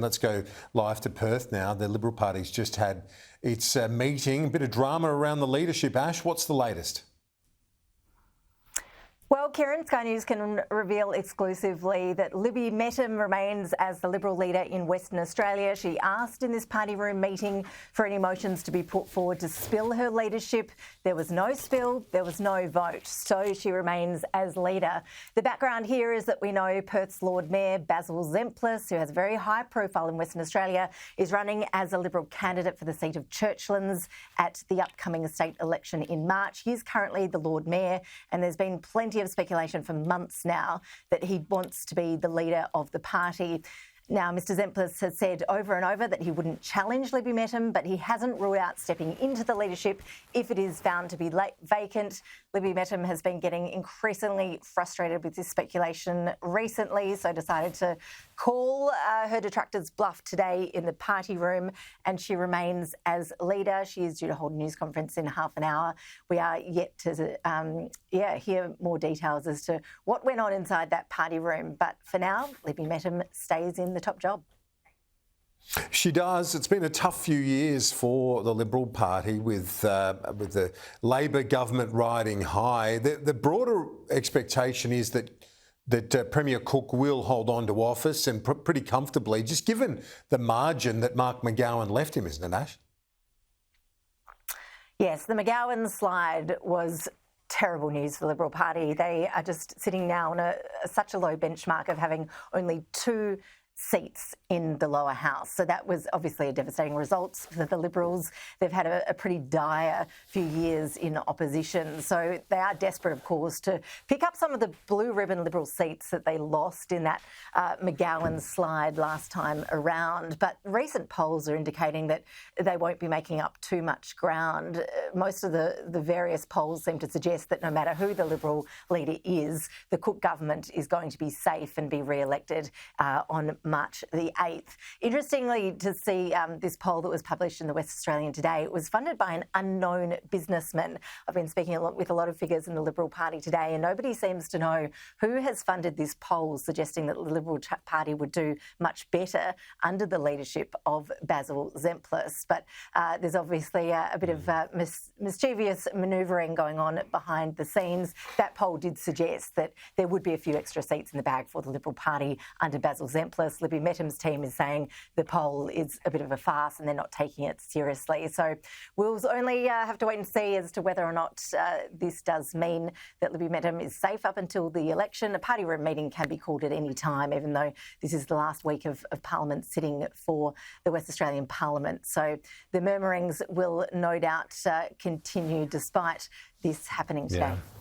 Let's go live to Perth now. The Liberal Party's just had its meeting. A bit of drama around the leadership. Ash, what's the latest? Well, Kieran, Sky News can reveal exclusively that Libby Mettam remains as the Liberal leader in Western Australia. She asked in this party room meeting for any motions to be put forward to spill her leadership. There was no spill, there was no vote, so she remains as leader. The background here is that we know Perth's Lord Mayor Basil Zempilas, who has a very high profile in Western Australia, is running as a Liberal candidate for the seat of Churchlands at the upcoming state election in March. He is currently the Lord Mayor, and there's been plenty of speculation for months now that he wants to be the leader of the party. Now, Mr Zempilas has said over and over that he wouldn't challenge Libby Mettam, but he hasn't ruled out stepping into the leadership if it is found to be vacant. Libby Mettam has been getting increasingly frustrated with this speculation recently, so decided to call her detractors bluff today in the party room, and she remains as leader. She is due to hold a news conference in half an hour. We are yet to hear more details as to what went on inside that party room, but for now, Libby Mettam stays in the top job. She does. It's been a tough few years for the Liberal Party with the Labor government riding high. The broader expectation is that Premier Cook will hold on to office and pretty comfortably, just given the margin that Mark McGowan left him, isn't it, Ash? Yes, the McGowan slide was terrible news for the Liberal Party. They are just sitting now on such a low benchmark of having only 2 seats in the lower house. So that was obviously a devastating result for the Liberals. They've had a pretty dire few years in opposition. So they are desperate, of course, to pick up some of the blue ribbon Liberal seats that they lost in that McGowan slide last time around. But recent polls are indicating that they won't be making up too much ground. Most of the various polls seem to suggest that no matter who the Liberal leader is, the Cook government is going to be safe and be re-elected on March the 8th. Interestingly to see this poll that was published in the West Australian today, it was funded by an unknown businessman. I've been speaking with a lot of figures in the Liberal Party today, and nobody seems to know who has funded this poll, suggesting that the Liberal Party would do much better under the leadership of Basil Zempilas. But there's obviously a bit of mischievous manoeuvring going on behind the scenes. That poll did suggest that there would be a few extra seats in the bag for the Liberal Party under Basil Zempilas. Libby Mettam's team is saying the poll is a bit of a farce and they're not taking it seriously. So we'll only have to wait and see as to whether or not this does mean that Libby Mettam is safe up until the election. A party room meeting can be called at any time, even though this is the last week of Parliament sitting for the West Australian Parliament. So the murmurings will no doubt continue despite this happening today. Yeah.